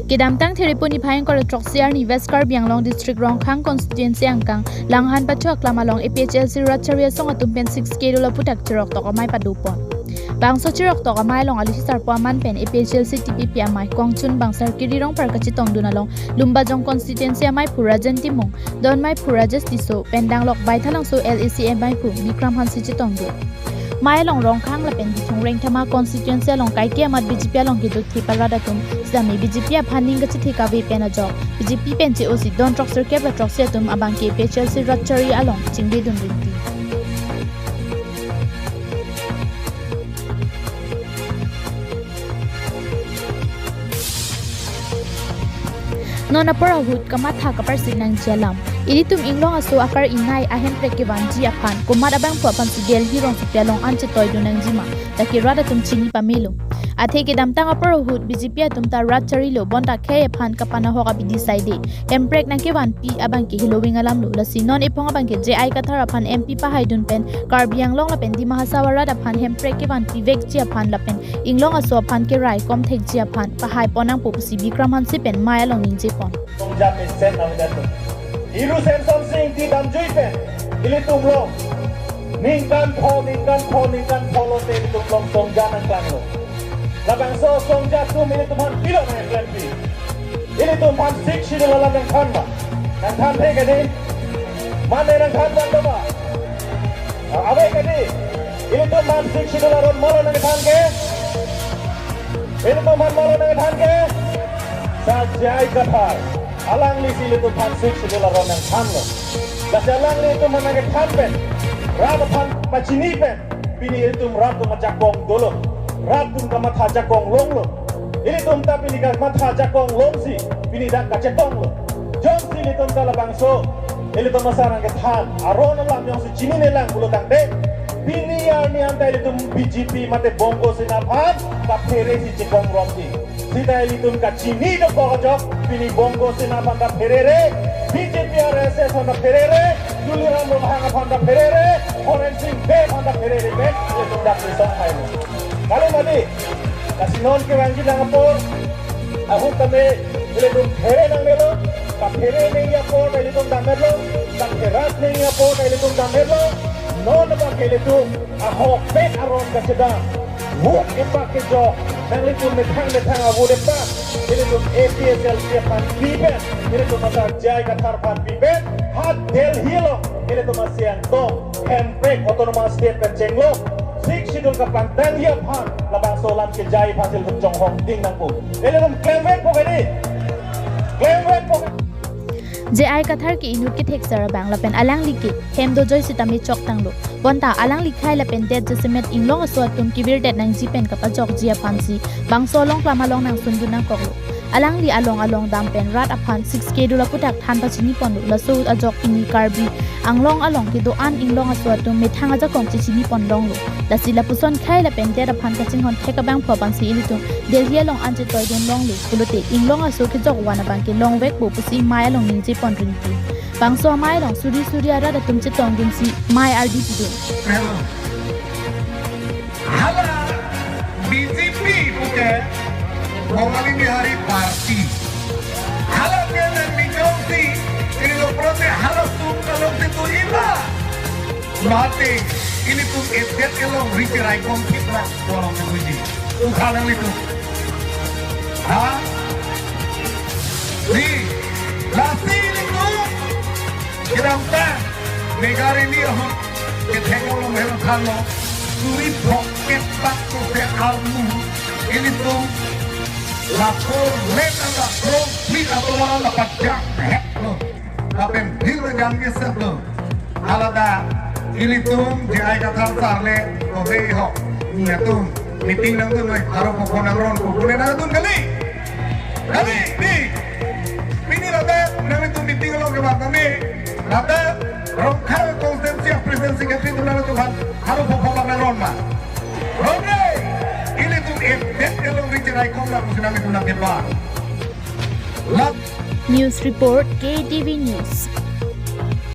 Kidamtang Theripuni Phaingkor Troxiar ni West Karbianglong District Rongkhang Constituency angkang langhan pachok lamalong APHLC Ratcharia song atumpen 6K dola putak chirok to kamay padupon. Bangso chirok to kamay long alisar po aman pen APHLC TPP amay kongchun bangsar kirirong parkachitong dunalong lumbajong constituency amay purajan timong don may purajas tiso pendang lok baithalang so LAC amay pu Bikram Hansi chitong du. Mai long Rongkhang la pen thong reng thama constituency long kai ke mat BJP long ki dut thiparada tum sami BJP phaning ga chithi ka ve pen a jok BJP pen che osi don troxer ke ba troxer tum abang ke PHLC Ratchari along chingbe dun rinti nona para hut kamatha ka parsin nang jalam ilitum inglong aso akar inai ahem prekevan ji aphan kumar abang pu apan sigel hirong sipialong anche toy dunang jima taki rada tum chini pamelo athe ke damtang apar hut BJP tum ta Ratchari lo bonda khe aphan kapana hoka bidi side emprek na kevan pi abang ke hilowing alam lo lasi non epong abang ke JI kathar aphan MP pa haidun pen Karbianglong la pen di mahasawara aphan hemprek kevan pi vek ji aphan la pen inglong aso aphan ke rai kom thek ji aphan pa hai ponang pu si Bikram Hansi pen maya long ning je pon Ilu Samson Singh di dam jui pen ili tumlong ningkan po lo te ili tumlong songja nang klang lo labang so songja tum ili tumhan pilo na yang klan pi ili tumhan sik shidu lalam yang khan ba nang khan pe gani man nang khan ban do ba awe gani ili tumhan sik shidu laron molo nang khan ke ili tumhan molo nang khan ke sajai kathar alang li sili tu pan sik sidula ronang khan lo kasi alang li itu manage khan pen rada pan machini pen pini itu ratu majakong dolo ratu kamatha jakong long lo ini tum ta pini kamatha jakong long si pini dak kacetong lo jom sili tum ta labangso ili tum masarang ke than aron alam yang si chini nelang bulo tang de pini ya ni anta ili tum BJP mate bongo sinaphan ka phere si jekong romsi sida ili tum ka chini do kogajok pini bongo sinapan da perere BJP RSS on da perere Juliram Rohanga on da perere Forensing Bay on da perere be itu dak risong hailo kalau madi kasi non ke wangi nangapor aku kami ile tum pere nang melo ka pere nei ya por ile tum da melo ka keras nei ya por ile tum da melo non ba ke ile tum aho pe aron ka sedang Wuk impact jo nang litum metang abu depa ini tuh APHL siapan pipen ini tuh masa jai kathar pan pipen hat del hilo ini tuh masih yang tong handbrake otonomous state pencenglo sik sidul kapan dan hiap han labang solam ke jai hasil bencong hong ding nang pu ini tuh claimwet pok ini claimwet pok JI kathar ki inut ki thek sara bang la pen alang liki hem do joy sitami chok tanglo bonta alang likhai la pen det jesemet inglong aswat tum kibir det nang jipen kapa jok jia phansi bang solong klamalong nang sundu nang koklo alang li along dam pen rat aphan 6K dola putak than pachini pon la so ajok ini Karbi anglong along ki do an inglong aswat tum methang aja kong chichini pon long lo la sila puson khai la pen det aphan kaching hon theka bang phoban si ilitum delhi long anje toy don long lo kulote inglong aso ki jok wana bang ki long wek bo pusi maya long ning je pon ringti bangso mai long suri ara da tum chitong din si mai RDP do hala BJP bukan Mawali ni hari parti hala kena minjausi ini lo prote hala tu kalau itu iba mati ini tu edet elong ritirai konflik lah orang menguji halang itu ha di lasi itu kita negara ini orang ketengok lo mehlo kalo suri poket batu ke almu ini tu lapor mereka tak konflik atau orang dapat jangkek lo tapi bila jangkek seblo alada ini tu jai kata sarle kobe ho ni tu meeting nang tu mai harus phone ron ko kune na tu kali di ini ada nang tu meeting lo ke batam ni ada Rongkhang konsensi presidensi kati tu nang tu harus phone ron ma oke ini tu edet elong ricerai kong la musinang itu nang kepa News Report KTV News